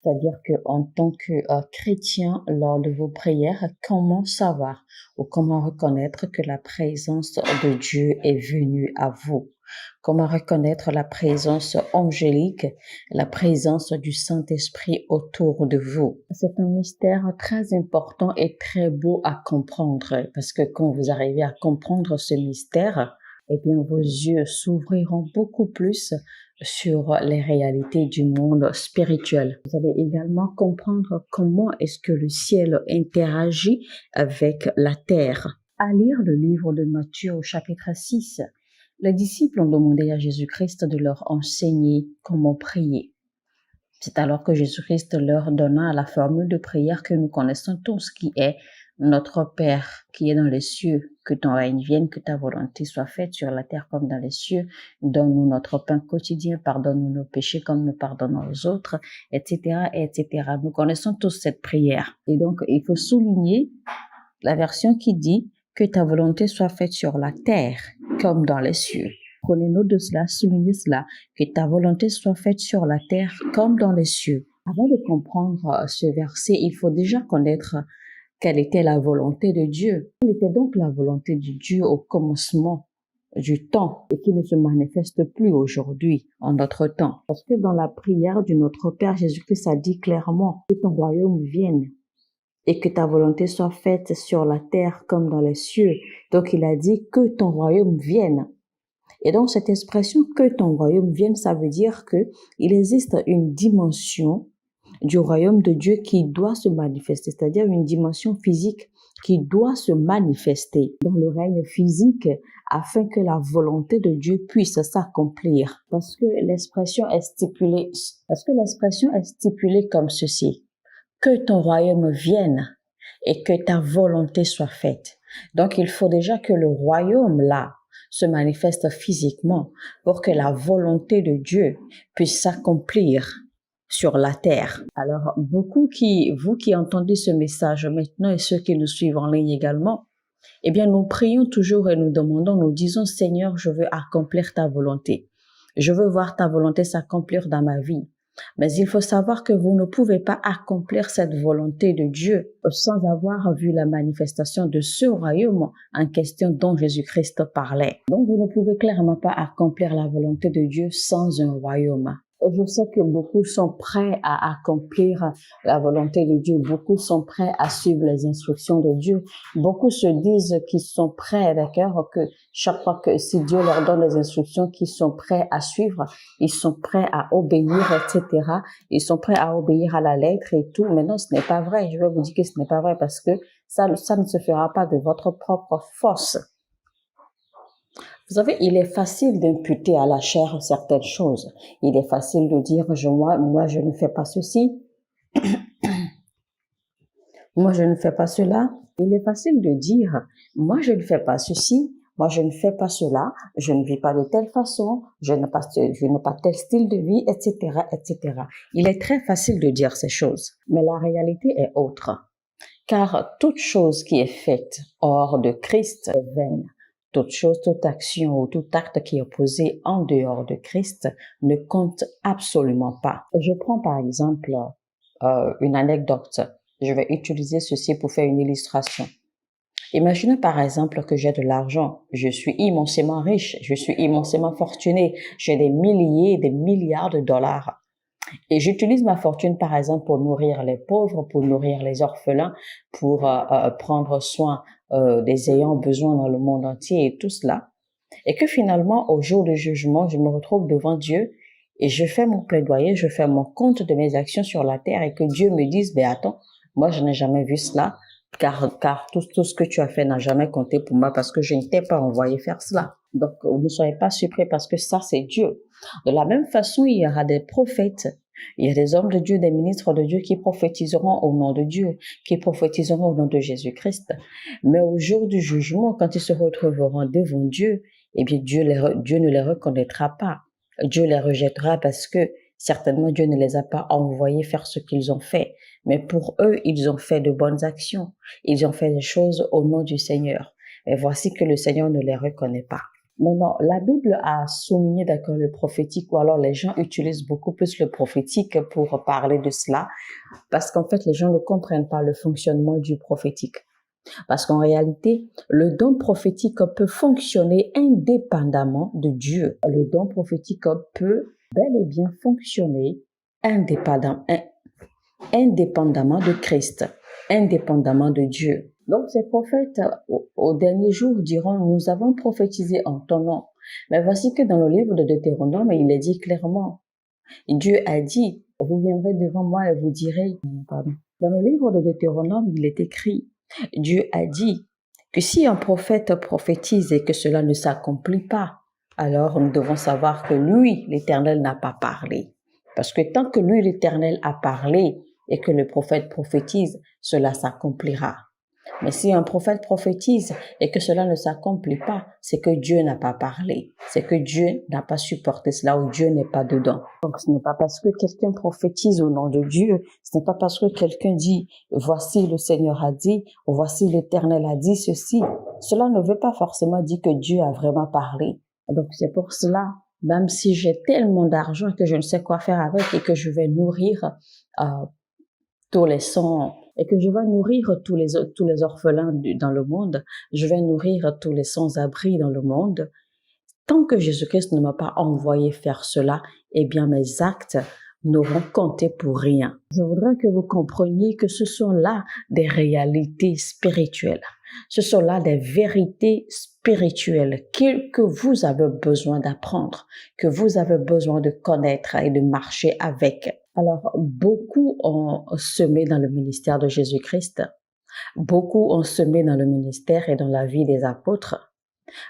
C'est-à-dire qu'en tant que chrétien, lors de vos prières, comment savoir ou comment reconnaître que la présence de Dieu est venue à vous? Comment reconnaître la présence angélique, la présence du Saint-Esprit autour de vous? C'est un mystère très important et très beau à comprendre parce que quand vous arrivez à comprendre ce mystère, eh bien, vos yeux s'ouvriront beaucoup plus sur les réalités du monde spirituel. Vous allez également comprendre comment est-ce que le ciel interagit avec la terre. À lire le livre de Matthieu au chapitre 6, les disciples ont demandé à Jésus-Christ de leur enseigner comment prier. C'est alors que Jésus-Christ leur donna la formule de prière que nous connaissons tous, qui est notre Père qui est dans les cieux, que ton règne vienne, que ta volonté soit faite sur la terre comme dans les cieux. Donne-nous notre pain quotidien, pardonne-nous nos péchés comme nous pardonnons aux autres, etc., etc. Nous connaissons tous cette prière. Et donc, il faut souligner la version qui dit que ta volonté soit faite sur la terre comme dans les cieux. Prenez note de cela, soulignez cela, que ta volonté soit faite sur la terre comme dans les cieux. Avant de comprendre ce verset, il faut déjà connaître quelle était la volonté de Dieu. Quelle était donc la volonté de Dieu au commencement du temps et qui ne se manifeste plus aujourd'hui en notre temps? Parce que dans la prière du Notre Père, Jésus-Christ a dit clairement que ton royaume vienne et que ta volonté soit faite sur la terre comme dans les cieux. Donc il a dit que ton royaume vienne. Et donc cette expression que ton royaume vienne, ça veut dire que il existe une dimension du royaume de Dieu qui doit se manifester, c'est-à-dire une dimension physique qui doit se manifester dans le règne physique afin que la volonté de Dieu puisse s'accomplir. Parce que l'expression est stipulée comme ceci: que ton royaume vienne et que ta volonté soit faite. Donc il faut déjà que le royaume là se manifeste physiquement pour que la volonté de Dieu puisse s'accomplir sur la terre. Alors, vous qui entendez ce message maintenant et ceux qui nous suivent en ligne également, eh bien, nous prions toujours et nous demandons, nous disons, Seigneur, je veux accomplir ta volonté. Je veux voir ta volonté s'accomplir dans ma vie. Mais il faut savoir que vous ne pouvez pas accomplir cette volonté de Dieu sans avoir vu la manifestation de ce royaume en question dont Jésus-Christ parlait. Donc, vous ne pouvez clairement pas accomplir la volonté de Dieu sans un royaume. Je sais que beaucoup sont prêts à accomplir la volonté de Dieu. Beaucoup sont prêts à suivre les instructions de Dieu. Beaucoup se disent qu'ils sont prêts, d'accord, que chaque fois que si Dieu leur donne des instructions, qu'ils sont prêts à suivre, ils sont prêts à obéir, etc. Ils sont prêts à obéir à la lettre et tout. Mais non, ce n'est pas vrai. Je vais vous dire que ce n'est pas vrai parce que ça ne se fera pas de votre propre force. Vous savez, il est facile d'imputer à la chair certaines choses. Il est facile de dire, moi, je ne fais pas ceci. Moi, je ne fais pas cela. Il est facile de dire, moi, je ne fais pas ceci. Moi, je ne fais pas cela. Je ne vis pas de telle façon. Je n'ai pas tel style de vie, etc., etc. Il est très facile de dire ces choses. Mais la réalité est autre. Car toute chose qui est faite hors de Christ est vaine. Toute chose, toute action ou tout acte qui est posé en dehors de Christ ne compte absolument pas. Je prends par exemple une anecdote. Je vais utiliser ceci pour faire une illustration. Imaginez par exemple que j'ai de l'argent. Je suis immensément riche, je suis immensément fortuné. J'ai des milliers, des milliards de dollars. Et j'utilise ma fortune, par exemple, pour nourrir les pauvres, pour nourrir les orphelins, pour prendre soin des ayants besoin dans le monde entier et tout cela. Et que finalement, au jour du jugement, je me retrouve devant Dieu et je fais mon plaidoyer, je fais mon compte de mes actions sur la terre et que Dieu me dise, ben attends, moi je n'ai jamais vu cela, car tout ce que tu as fait n'a jamais compté pour moi parce que je ne t'ai pas envoyé faire cela. Donc, ne soyez pas surpris parce que ça, c'est Dieu. De la même façon, il y aura des prophètes, il y a des hommes de Dieu, des ministres de Dieu qui prophétiseront au nom de Dieu, qui prophétiseront au nom de Jésus-Christ. Mais au jour du jugement, quand ils se retrouveront devant Dieu, eh bien, Dieu ne les reconnaîtra pas. Dieu les rejettera parce que certainement Dieu ne les a pas envoyés faire ce qu'ils ont fait. Mais pour eux, ils ont fait de bonnes actions. Ils ont fait des choses au nom du Seigneur. Et voici que le Seigneur ne les reconnaît pas. Maintenant, la Bible a souligné, d'accord, le prophétique, ou alors les gens utilisent beaucoup plus le prophétique pour parler de cela, parce qu'en fait, les gens ne comprennent pas le fonctionnement du prophétique. Parce qu'en réalité, le don prophétique peut fonctionner indépendamment de Dieu. Le don prophétique peut bel et bien fonctionner indépendamment de Christ, indépendamment de Dieu. Donc ces prophètes, au dernier jour, diront, nous avons prophétisé en ton nom. Mais voici que dans le livre de Deutéronome, il est dit clairement, Dieu a dit, vous viendrez devant moi et vous direz, pardon. Dans le livre de Deutéronome, il est écrit, Dieu a dit que si un prophète prophétise et que cela ne s'accomplit pas, alors nous devons savoir que lui, l'Éternel, n'a pas parlé. Parce que tant que lui, l'Éternel, a parlé et que le prophète prophétise, cela s'accomplira. Mais si un prophète prophétise et que cela ne s'accomplit pas, c'est que Dieu n'a pas parlé. C'est que Dieu n'a pas supporté cela ou Dieu n'est pas dedans. Donc ce n'est pas parce que quelqu'un prophétise au nom de Dieu, ce n'est pas parce que quelqu'un dit « voici le Seigneur a dit » ou « voici l'Éternel a dit ceci ». Cela ne veut pas forcément dire que Dieu a vraiment parlé. Donc c'est pour cela, même si j'ai tellement d'argent que je ne sais quoi faire avec et que je vais nourrir tous les sans et que je vais nourrir tous les orphelins dans le monde, je vais nourrir tous les sans-abri dans le monde. Tant que Jésus-Christ ne m'a pas envoyé faire cela, eh bien mes actes n'auront compté pour rien. Je voudrais que vous compreniez que ce sont là des réalités spirituelles. Ce sont là des vérités spirituelles que vous avez besoin d'apprendre, que vous avez besoin de connaître et de marcher avec. Alors, beaucoup ont semé dans le ministère de Jésus-Christ. Beaucoup ont semé dans le ministère et dans la vie des apôtres.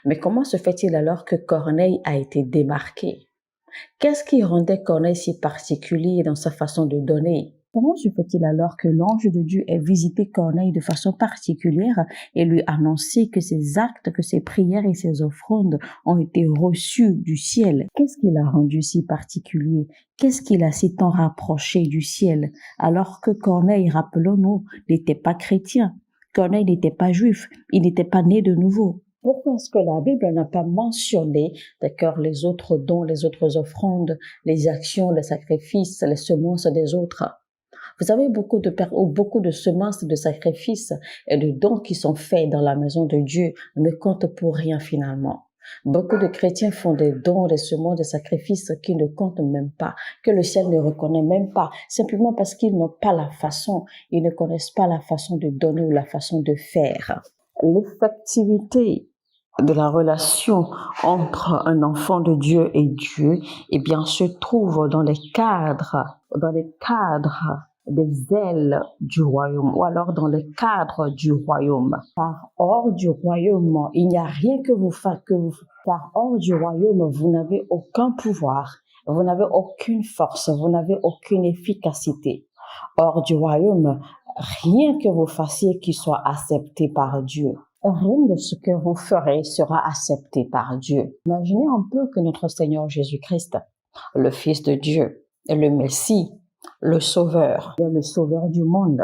Mais comment se fait-il alors que Corneille a été démarqué? Qu'est-ce qui rendait Corneille si particulier dans sa façon de donner? Comment se fait-il alors que l'ange de Dieu ait visité Corneille de façon particulière et lui annoncé que ses actes, que ses prières et ses offrandes ont été reçus du ciel? Qu'est-ce qui l'a rendu si particulier? Qu'est-ce qui l'a si tant rapproché du ciel? Alors que Corneille, rappelons-nous, n'était pas chrétien. Corneille n'était pas juif. Il n'était pas né de nouveau. Pourquoi est-ce que la Bible n'a pas mentionné, d'accord, les autres dons, les autres offrandes, les actions, les sacrifices, les semences des autres? Vous avez beaucoup de semences, de sacrifices et de dons qui sont faits dans la maison de Dieu ne comptent pour rien finalement. Beaucoup de chrétiens font des dons, des semences, des sacrifices qui ne comptent même pas, que le ciel ne reconnaît même pas, simplement parce qu'ils n'ont pas la façon, ils ne connaissent pas la façon de donner ou la façon de faire. L'effectivité de la relation entre un enfant de Dieu et Dieu, eh bien, se trouve dans les cadres des ailes du royaume, ou alors dans les cadres du royaume. Car hors du royaume, il n'y a rien que vous fassiez, car hors du royaume, vous n'avez aucun pouvoir, vous n'avez aucune force, vous n'avez aucune efficacité. Hors du royaume, rien que vous fassiez qui soit accepté par Dieu. Rien de ce que vous ferez sera accepté par Dieu. Imaginez un peu que notre Seigneur Jésus-Christ, le Fils de Dieu, est le Messie, le Sauveur. Il est le Sauveur du monde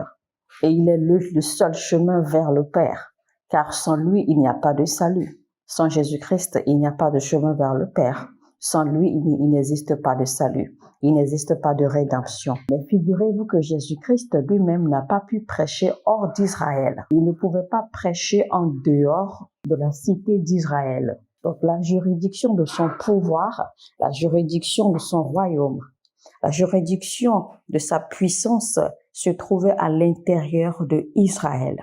et il est le seul chemin vers le Père. Car sans lui, il n'y a pas de salut. Sans Jésus-Christ, il n'y a pas de chemin vers le Père. Sans lui, il n'existe pas de salut. Il n'existe pas de rédemption. Mais figurez-vous que Jésus-Christ lui-même n'a pas pu prêcher hors d'Israël. Il ne pouvait pas prêcher en dehors de la cité d'Israël. Donc la juridiction de son pouvoir, la juridiction de son royaume, la juridiction de sa puissance se trouvait à l'intérieur de Israël.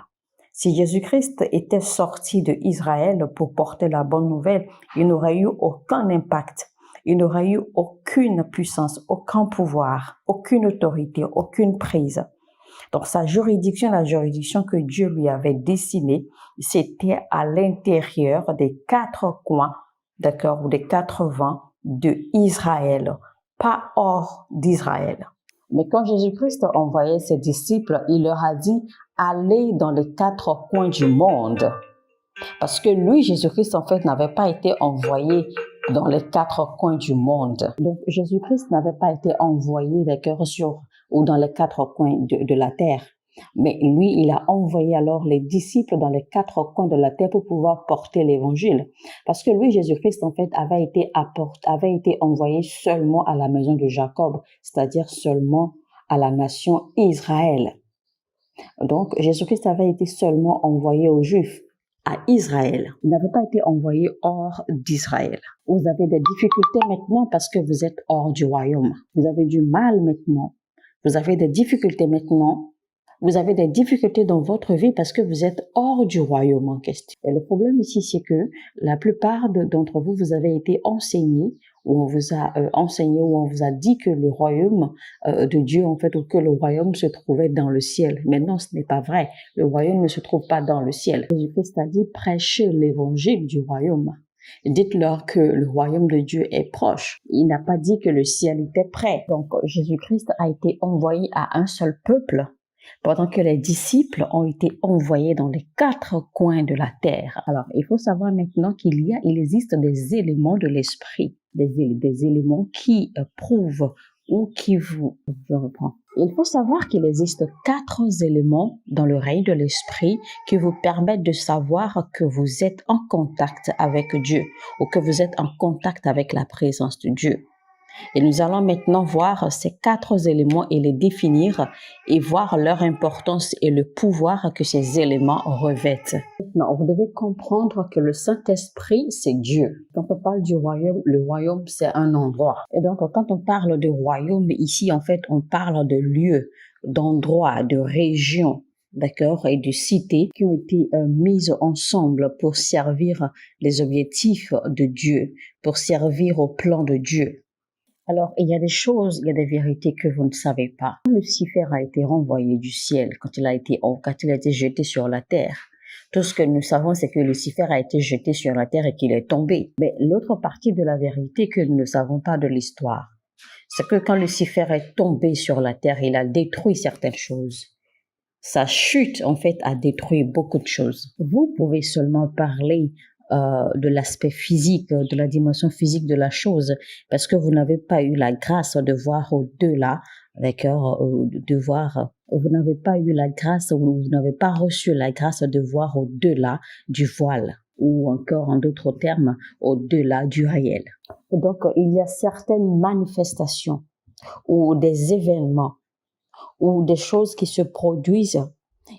Si Jésus-Christ était sorti de Israël pour porter la bonne nouvelle, il n'aurait eu aucun impact. Il n'aurait eu aucune puissance, aucun pouvoir, aucune autorité, aucune prise. Donc sa juridiction, la juridiction que Dieu lui avait dessinée, c'était à l'intérieur des quatre coins, d'accord, ou des quatre vents de Israël, pas hors d'Israël. Mais quand Jésus-Christ envoyait ses disciples, il leur a dit « Allez dans les quatre coins du monde ». Parce que lui, Jésus-Christ, en fait, n'avait pas été envoyé dans les quatre coins du monde. Donc, Jésus-Christ n'avait pas été envoyé, d'accord, ou dans les quatre coins de la terre. Mais lui, il a envoyé alors les disciples dans les 4 coins de la terre pour pouvoir porter l'évangile. Parce que lui, Jésus-Christ, en fait, avait été envoyé seulement à la maison de Jacob, c'est-à-dire seulement à la nation Israël. Donc, Jésus-Christ avait été seulement envoyé aux Juifs, à Israël. Il n'avait pas été envoyé hors d'Israël. Vous avez des difficultés maintenant parce que vous êtes hors du royaume. Vous avez du mal maintenant. Vous avez des difficultés maintenant. Vous avez des difficultés dans votre vie parce que vous êtes hors du royaume en question. Et le problème ici, c'est que la plupart d'entre vous, vous avez été enseignés, ou on vous a enseigné, ou on vous a dit que le royaume de Dieu, en fait, ou que le royaume se trouvait dans le ciel. Mais non, ce n'est pas vrai. Le royaume ne se trouve pas dans le ciel. Jésus-Christ a dit, prêchez l'évangile du royaume. Dites-leur que le royaume de Dieu est proche. Il n'a pas dit que le ciel était prêt. Donc, Jésus-Christ a été envoyé à un seul peuple, pendant que les disciples ont été envoyés dans les 4 coins de la terre. Alors, il faut savoir maintenant il existe des éléments de l'esprit, des éléments qui prouvent ou qui vous... Je reprends. Il faut savoir qu'il existe 4 éléments dans le règne de l'esprit qui vous permettent de savoir que vous êtes en contact avec Dieu ou que vous êtes en contact avec la présence de Dieu. Et nous allons maintenant voir ces 4 éléments et les définir et voir leur importance et le pouvoir que ces éléments revêtent. Maintenant, vous devez comprendre que le Saint-Esprit, c'est Dieu. Quand on parle du royaume, le royaume, c'est un endroit. Et donc, quand on parle de royaume, ici, en fait, on parle de lieux, d'endroits, de régions, d'accord, et de cités qui ont été mises ensemble pour servir les objectifs de Dieu, pour servir au plan de Dieu. Alors, il y a des choses, il y a des vérités que vous ne savez pas. Lucifer a été renvoyé du ciel quand il a été jeté sur la terre. Tout ce que nous savons, c'est que Lucifer a été jeté sur la terre et qu'il est tombé. Mais l'autre partie de la vérité que nous ne savons pas de l'histoire, c'est que quand Lucifer est tombé sur la terre, il a détruit certaines choses. Sa chute, en fait, a détruit beaucoup de choses. Vous pouvez seulement parler de l'aspect physique, de la dimension physique de la chose, parce que vous n'avez pas eu la grâce de voir au-delà, d'accord, vous n'avez pas eu la grâce, ou vous n'avez pas reçu la grâce de voir au-delà du voile, ou encore en d'autres termes, au-delà du réel. Donc, il y a certaines manifestations ou des événements ou des choses qui se produisent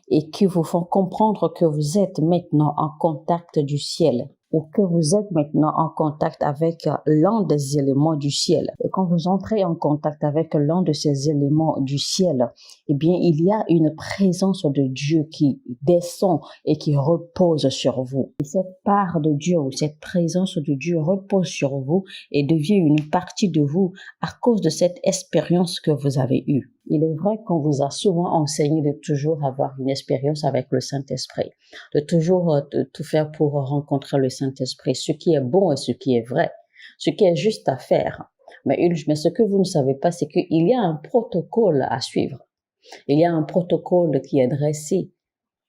et qui vous font comprendre que vous êtes maintenant en contact du ciel ou que vous êtes maintenant en contact avec l'un des éléments du ciel. Et quand vous entrez en contact avec l'un de ces éléments du ciel, eh bien, il y a une présence de Dieu qui descend et qui repose sur vous. Et cette part de Dieu ou cette présence de Dieu repose sur vous et devient une partie de vous à cause de cette expérience que vous avez eue. Il est vrai qu'on vous a souvent enseigné de toujours avoir une expérience avec le Saint-Esprit, de toujours tout faire pour rencontrer le Saint-Esprit, ce qui est bon et ce qui est vrai, ce qui est juste à faire. Mais ce que vous ne savez pas, c'est qu'il y a un protocole à suivre. Il y a un protocole qui est dressé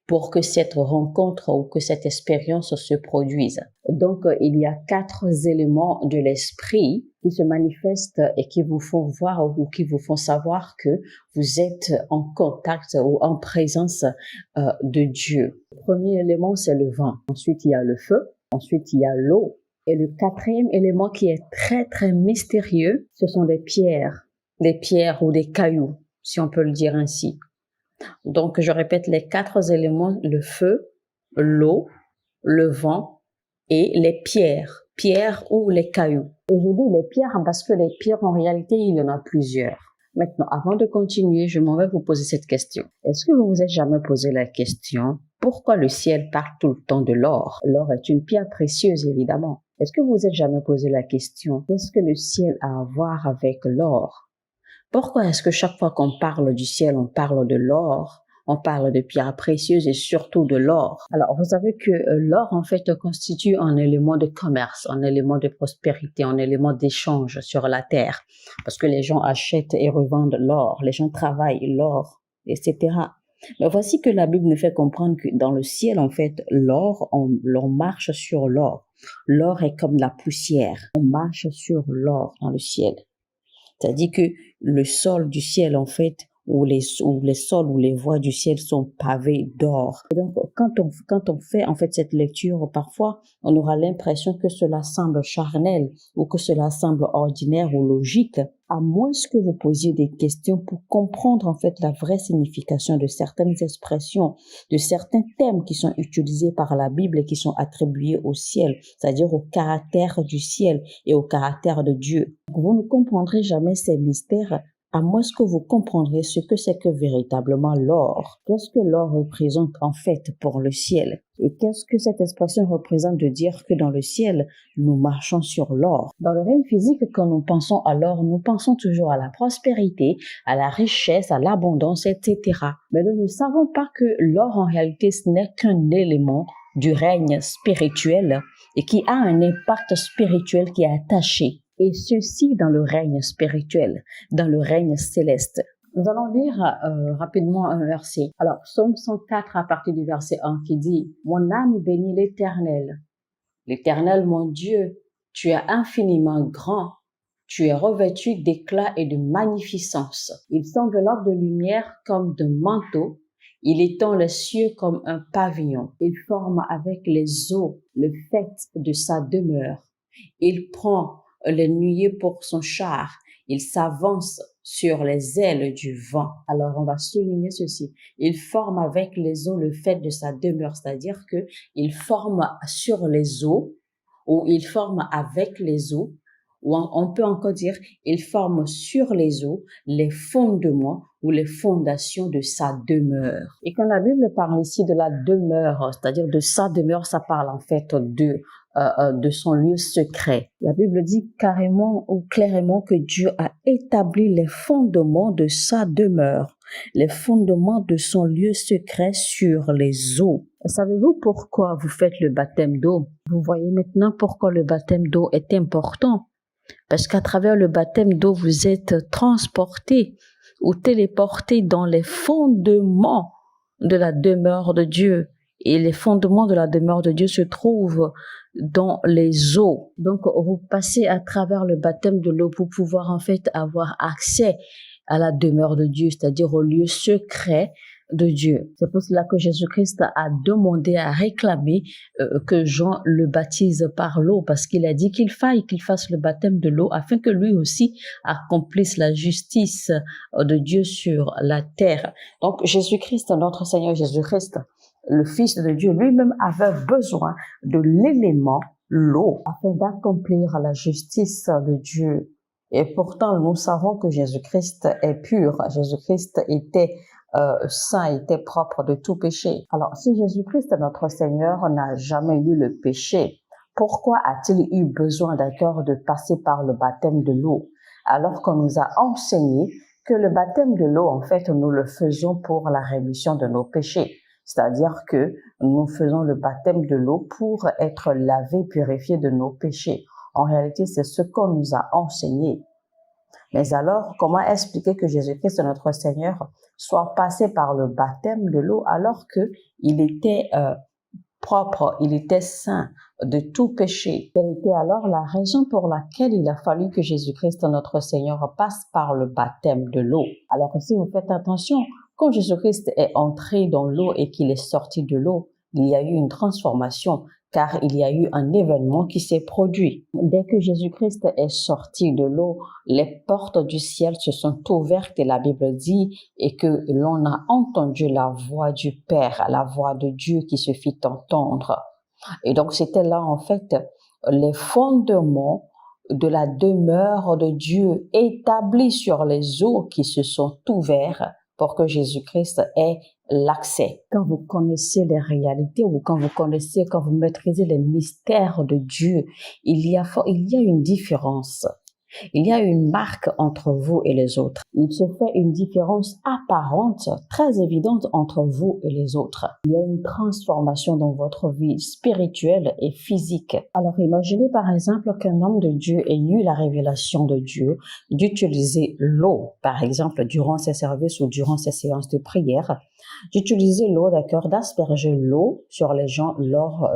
pour que cette rencontre ou que cette expérience se produise. Donc, il y a 4 éléments de l'esprit qui se manifestent et qui vous font voir ou qui vous font savoir que vous êtes en contact ou en présence de Dieu. Le premier élément, c'est le vent. Ensuite, il y a le feu. Ensuite, il y a l'eau. Et le 4e élément qui est très, très mystérieux, ce sont les pierres ou des cailloux, si on peut le dire ainsi. Donc, je répète les 4 éléments, le feu, l'eau, le vent et les pierres ou les cailloux. Et je dis les pierres parce que les pierres, en réalité, il y en a plusieurs. Maintenant, avant de continuer, je m'en vais vous poser cette question. Est-ce que vous vous êtes jamais posé la question, pourquoi le ciel parle tout le temps de l'or? L'or est une pierre précieuse, évidemment. Est-ce que vous vous êtes jamais posé la question, qu'est-ce que le ciel a à voir avec l'or? Pourquoi est-ce que chaque fois qu'on parle du ciel, on parle de l'or, on parle de pierres précieuses et surtout de l'or? Alors, vous savez que l'or, en fait, constitue un élément de commerce, un élément de prospérité, un élément d'échange sur la terre. Parce que les gens achètent et revendent l'or, les gens travaillent l'or, etc. Mais voici que la Bible nous fait comprendre que dans le ciel, en fait, l'or, on marche sur l'or. L'or est comme la poussière. On marche sur l'or dans le ciel. C'est-à-dire que le sol du ciel, en fait, où les sols ou les voies du ciel sont pavés d'or. Et donc, quand on fait en fait cette lecture, parfois, on aura l'impression que cela semble charnel ou que cela semble ordinaire ou logique, à moins que vous posiez des questions pour comprendre en fait la vraie signification de certaines expressions, de certains thèmes qui sont utilisés par la Bible et qui sont attribués au ciel, c'est-à-dire au caractère du ciel et au caractère de Dieu. Vous ne comprendrez jamais ces mystères à moins que vous comprendrez ce que c'est que véritablement l'or. Qu'est-ce que l'or représente en fait pour le ciel? Et qu'est-ce que cette expression représente de dire que dans le ciel, nous marchons sur l'or? Dans le règne physique, quand nous pensons à l'or, nous pensons toujours à la prospérité, à la richesse, à l'abondance, etc. Mais nous ne savons pas que l'or, en réalité, ce n'est qu'un élément du règne spirituel et qui a un impact spirituel qui est attaché. Et ceci dans le règne spirituel, dans le règne céleste. Nous allons lire rapidement un verset. Alors, Psaume 104 à partir du verset 1 qui dit « Mon âme bénit l'Éternel. L'Éternel, mon Dieu, tu es infiniment grand. Tu es revêtu d'éclat et de magnificence. Il s'enveloppe de lumière comme de manteau. Il étend les cieux comme un pavillon. Il forme avec les eaux le faîte de sa demeure. Il prend les nuées pour son char. Il s'avance sur les ailes du vent. » Alors, on va souligner ceci. Il forme avec les eaux le faîte de sa demeure, c'est-à-dire que il forme sur les eaux, ou il forme avec les eaux, ou on peut encore dire, il forme sur les eaux les fondements ou les fondations de sa demeure. Et quand la Bible parle ici de la demeure, c'est-à-dire de sa demeure, ça parle en fait de son lieu secret. La Bible dit carrément ou clairement que Dieu a établi les fondements de sa demeure, les fondements de son lieu secret sur les eaux. Savez-vous pourquoi vous faites le baptême d'eau? Vous voyez maintenant pourquoi le baptême d'eau est important. Parce qu'à travers le baptême d'eau, vous êtes transporté ou téléporté dans les fondements de la demeure de Dieu. Et les fondements de la demeure de Dieu se trouvent dans les eaux. Donc, vous passez à travers le baptême de l'eau pour pouvoir en fait avoir accès à la demeure de Dieu, c'est-à-dire au lieu secret de Dieu. C'est pour cela que Jésus-Christ a demandé, a réclamé que Jean le baptise par l'eau, parce qu'il a dit qu'il fasse le baptême de l'eau afin que lui aussi accomplisse la justice de Dieu sur la terre. Donc Jésus-Christ, notre Seigneur Jésus-Christ, le Fils de Dieu lui-même avait besoin de l'élément, l'eau, afin d'accomplir la justice de Dieu. Et pourtant, nous savons que Jésus-Christ est pur. Jésus-Christ était saint, était propre de tout péché. Alors, si Jésus-Christ, notre Seigneur, n'a jamais eu le péché, pourquoi a-t-il eu besoin d'accord de passer par le baptême de l'eau, alors qu'on nous a enseigné que le baptême de l'eau, en fait, nous le faisons pour la rémission de nos péchés. C'est-à-dire que nous faisons le baptême de l'eau pour être lavés, purifiés de nos péchés. En réalité, c'est ce qu'on nous a enseigné. Mais alors, comment expliquer que Jésus-Christ, notre Seigneur, soit passé par le baptême de l'eau alors qu'il était propre, il était saint de tout péché? Quelle était alors la raison pour laquelle il a fallu que Jésus-Christ, notre Seigneur, passe par le baptême de l'eau? Alors si vous faites attention, quand Jésus-Christ est entré dans l'eau et qu'il est sorti de l'eau, il y a eu une transformation, car il y a eu un événement qui s'est produit. Dès que Jésus-Christ est sorti de l'eau, les portes du ciel se sont ouvertes et la Bible dit et que l'on a entendu la voix du Père, la voix de Dieu qui se fit entendre. Et donc c'était là en fait les fondements de la demeure de Dieu établis sur les eaux qui se sont ouverts pour que Jésus-Christ ait l'accès. Quand vous connaissez les réalités ou quand vous maîtrisez les mystères de Dieu, il y a une différence. Il y a une marque entre vous et les autres. Il se fait une différence apparente, très évidente entre vous et les autres. Il y a une transformation dans votre vie spirituelle et physique. Alors imaginez par exemple qu'un homme de Dieu ait eu la révélation de Dieu d'utiliser l'eau, par exemple durant ses services ou durant ses séances de prière, d'utiliser l'eau, d'accord, d'asperger l'eau sur les gens lors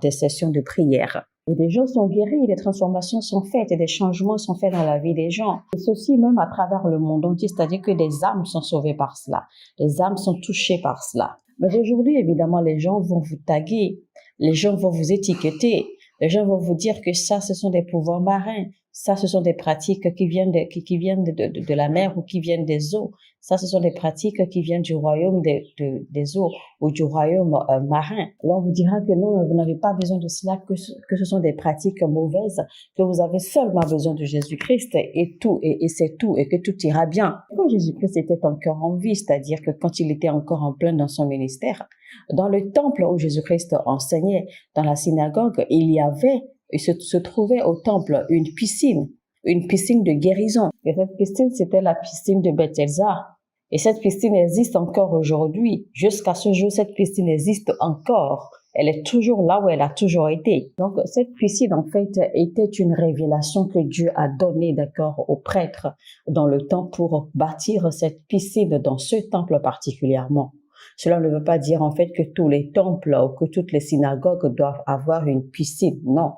des sessions de prière. Et des gens sont guéris, des transformations sont faites et des changements sont faits dans la vie des gens. Et ceci même à travers le monde entier, c'est-à-dire que des âmes sont sauvées par cela. Les âmes sont touchées par cela. Mais aujourd'hui, évidemment, les gens vont vous taguer, les gens vont vous étiqueter, les gens vont vous dire que ça, ce sont des pouvoirs marins, ça, ce sont des pratiques qui viennent de la mer ou qui viennent des eaux. Ça, ce sont des pratiques qui viennent du royaume des eaux ou du royaume marin. Là, on vous dira que non, vous n'avez pas besoin de cela, que ce sont des pratiques mauvaises, que vous avez seulement besoin de Jésus-Christ et tout, et c'est tout, et que tout ira bien. Quand Jésus-Christ était encore en vie, c'est-à-dire que quand il était encore en plein dans son ministère, dans le temple où Jésus-Christ enseignait, dans la synagogue, il se trouvait au temple une piscine de guérison. Et cette piscine, c'était la piscine de Bethesda. Et cette piscine existe encore aujourd'hui. Jusqu'à ce jour, cette piscine existe encore. Elle est toujours là où elle a toujours été. Donc, cette piscine, en fait, était une révélation que Dieu a donnée, d'accord, aux prêtres dans le temps pour bâtir cette piscine dans ce temple particulièrement. Cela ne veut pas dire, en fait, que tous les temples ou que toutes les synagogues doivent avoir une piscine. Non.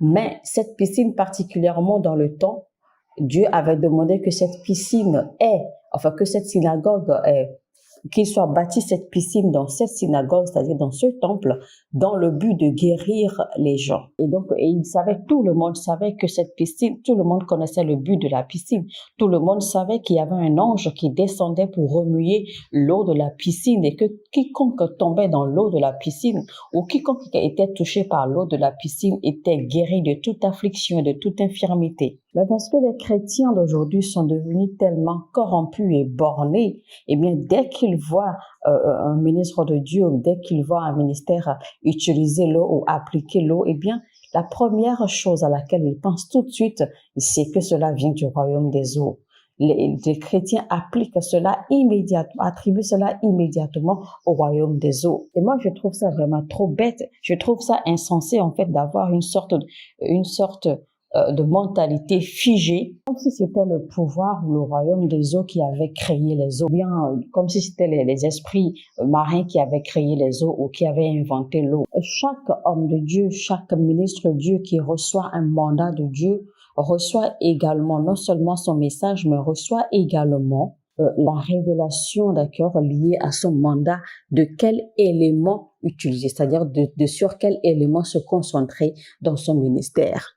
Mais cette piscine, particulièrement dans le temps, Dieu avait demandé que cette piscine que cette synagogue qu'il soit bâti cette piscine dans cette synagogue, c'est-à-dire dans ce temple, dans le but de guérir les gens. Et donc, tout le monde savait que cette piscine, tout le monde connaissait le but de la piscine. Tout le monde savait qu'il y avait un ange qui descendait pour remuer l'eau de la piscine et que quiconque tombait dans l'eau de la piscine ou quiconque était touché par l'eau de la piscine était guéri de toute affliction et de toute infirmité. Mais parce que les chrétiens d'aujourd'hui sont devenus tellement corrompus et bornés, eh bien, dès qu'ils voient un ministre de Dieu, dès qu'ils voient un ministère utiliser l'eau ou appliquer l'eau, eh bien, la première chose à laquelle ils pensent tout de suite, c'est que cela vient du royaume des eaux. Les chrétiens appliquent cela immédiatement, attribuent cela immédiatement au royaume des eaux. Et moi, je trouve ça vraiment trop bête. Je trouve ça insensé, en fait, d'avoir une sorte de mentalité figée, comme si c'était le pouvoir ou le royaume des eaux qui avait créé les eaux, bien comme si c'était les esprits marins qui avaient créé les eaux ou qui avaient inventé l'eau. Chaque homme de Dieu, chaque ministre de Dieu qui reçoit un mandat de Dieu, reçoit également non seulement son message, mais reçoit également la révélation, d'accord, liée à son mandat, de quel élément utiliser, c'est-à-dire de sur quel élément se concentrer dans son ministère.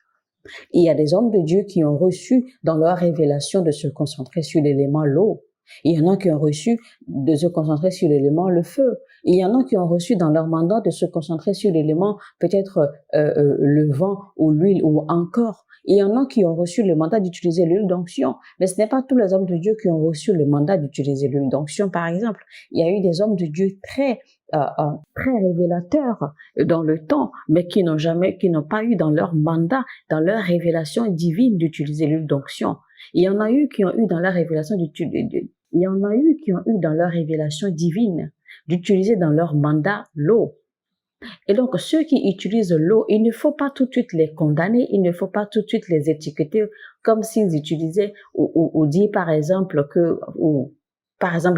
Il y a des hommes de Dieu qui ont reçu dans leur révélation de se concentrer sur l'élément l'eau. Il y en a qui ont reçu de se concentrer sur l'élément le feu. Il y en a qui ont reçu dans leur mandat de se concentrer sur l'élément peut-être le vent ou l'huile ou encore. Il y en a qui ont reçu le mandat d'utiliser l'huile d'onction. Mais ce n'est pas tous les hommes de Dieu qui ont reçu le mandat d'utiliser l'huile d'onction, par exemple. Il y a eu des hommes de Dieu très révélateurs dans le temps, mais qui n'ont pas eu dans leur mandat, dans leur révélation divine d'utiliser l'huile d'onction. Il y en a eu qui ont eu dans leur révélation divine d'utiliser dans leur mandat l'eau. Et donc, ceux qui utilisent l'eau, il ne faut pas tout de suite les condamner, il ne faut pas tout de suite les étiqueter comme s'ils utilisaient ou dire par exemple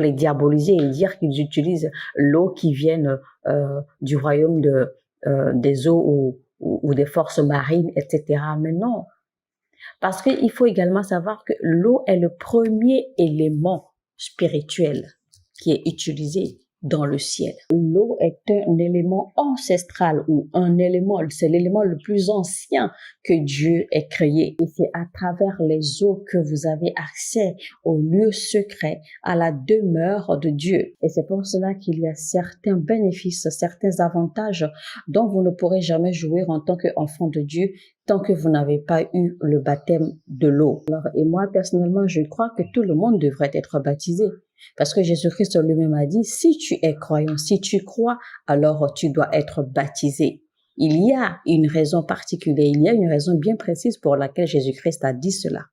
les diaboliser et dire qu'ils utilisent l'eau qui vient du royaume des eaux ou des forces marines, etc. Mais non, parce qu'il faut également savoir que l'eau est le premier élément spirituel qui est utilisé dans le ciel. L'eau est un élément ancestral ou c'est l'élément le plus ancien que Dieu ait créé. Et c'est à travers les eaux que vous avez accès au lieu secret, à la demeure de Dieu. Et c'est pour cela qu'il y a certains bénéfices, certains avantages dont vous ne pourrez jamais jouir en tant qu'enfant de Dieu tant que vous n'avez pas eu le baptême de l'eau. Et moi, personnellement, je crois que tout le monde devrait être baptisé. Parce que Jésus-Christ lui-même a dit, si tu es croyant, si tu crois, alors tu dois être baptisé. Il y a une raison particulière, il y a une raison bien précise pour laquelle Jésus-Christ a dit cela.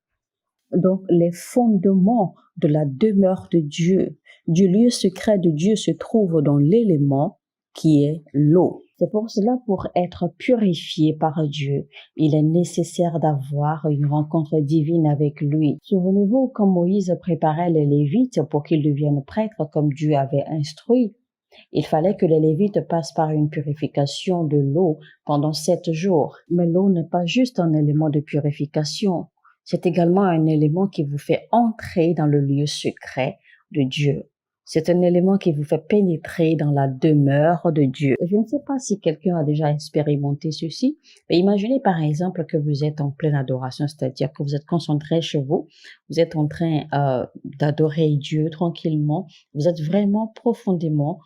Donc, les fondements de la demeure de Dieu, du lieu secret de Dieu se trouvent dans l'élément qui est l'eau. C'est pour cela, pour être purifié par Dieu, il est nécessaire d'avoir une rencontre divine avec lui. Souvenez-vous quand Moïse préparait les Lévites pour qu'ils deviennent prêtres comme Dieu avait instruit. Il fallait que les Lévites passent par une purification de l'eau pendant 7 jours. Mais l'eau n'est pas juste un élément de purification, c'est également un élément qui vous fait entrer dans le lieu secret de Dieu. C'est un élément qui vous fait pénétrer dans la demeure de Dieu. Je ne sais pas si quelqu'un a déjà expérimenté ceci, mais imaginez par exemple que vous êtes en pleine adoration, c'est-à-dire que vous êtes concentré chez vous, vous êtes en train d'adorer Dieu tranquillement, vous êtes vraiment profondément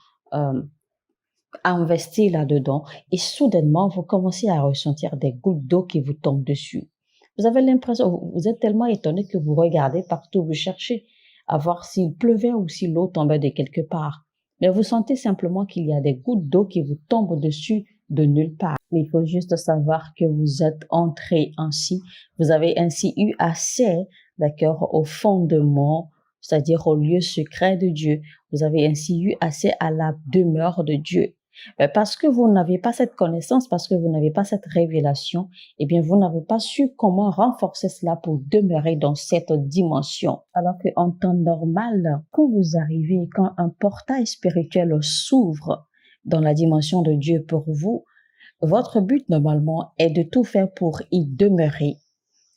investi là-dedans et soudainement, vous commencez à ressentir des gouttes d'eau qui vous tombent dessus. Vous avez l'impression, vous êtes tellement étonné que vous regardez partout, vous cherchez à voir s'il pleuvait ou si l'eau tombait de quelque part. Mais vous sentez simplement qu'il y a des gouttes d'eau qui vous tombent dessus de nulle part. Mais il faut juste savoir que vous êtes entré ainsi, vous avez ainsi eu accès, d'accord, au fondement, c'est-à-dire au lieu secret de Dieu. Vous avez ainsi eu accès à la demeure de Dieu. Parce que vous n'avez pas cette connaissance, parce que vous n'avez pas cette révélation, eh bien, vous n'avez pas su comment renforcer cela pour demeurer dans cette dimension. Alors qu'en temps normal, quand vous arrivez, quand un portail spirituel s'ouvre dans la dimension de Dieu pour vous, votre but normalement est de tout faire pour y demeurer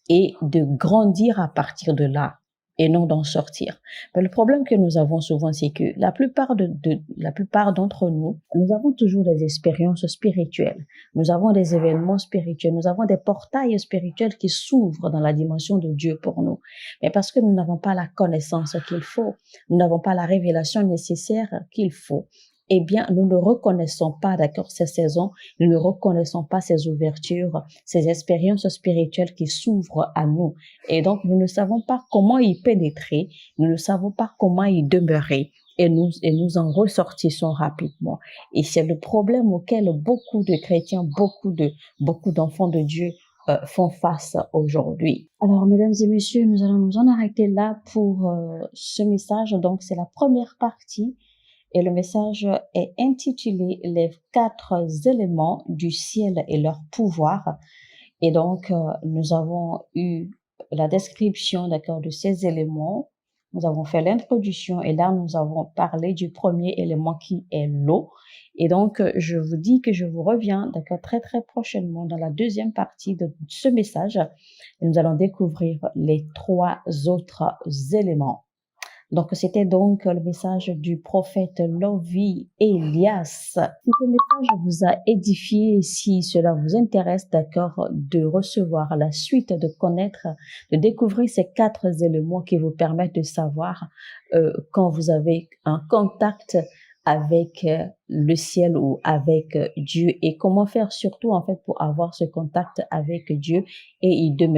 et de grandir à partir de là et non d'en sortir. Mais le problème que nous avons souvent, c'est que la plupart d'entre nous, nous avons toujours des expériences spirituelles. Nous avons des événements spirituels. Nous avons des portails spirituels qui s'ouvrent dans la dimension de Dieu pour nous. Mais parce que nous n'avons pas la connaissance qu'il faut, nous n'avons pas la révélation nécessaire qu'il faut, eh bien, nous ne reconnaissons pas, d'accord, ces saisons, nous ne reconnaissons pas ces ouvertures, ces expériences spirituelles qui s'ouvrent à nous. Et donc, nous ne savons pas comment y pénétrer, nous ne savons pas comment y demeurer. Et nous en ressortissons rapidement. Et c'est le problème auquel beaucoup de chrétiens, beaucoup d'enfants de Dieu font face aujourd'hui. Alors, mesdames et messieurs, nous allons nous en arrêter là pour ce message. Donc, c'est la première partie. Et le message est intitulé Les 4 éléments du ciel et leur pouvoir. Et donc, nous avons eu la description, d'accord, de ces éléments. Nous avons fait l'introduction et là, nous avons parlé du premier élément qui est l'eau. Et donc, je vous dis que je vous reviens, d'accord, très, très prochainement dans la deuxième partie de ce message. Et nous allons découvrir les 3 autres éléments. Donc, c'était donc le message du prophète Lovie Elias. Si ce message vous a édifié, si cela vous intéresse, d'accord, de recevoir la suite, de connaître, de découvrir ces 4 éléments qui vous permettent de savoir quand vous avez un contact avec le ciel ou avec Dieu et comment faire surtout en fait pour avoir ce contact avec Dieu et y demeurer.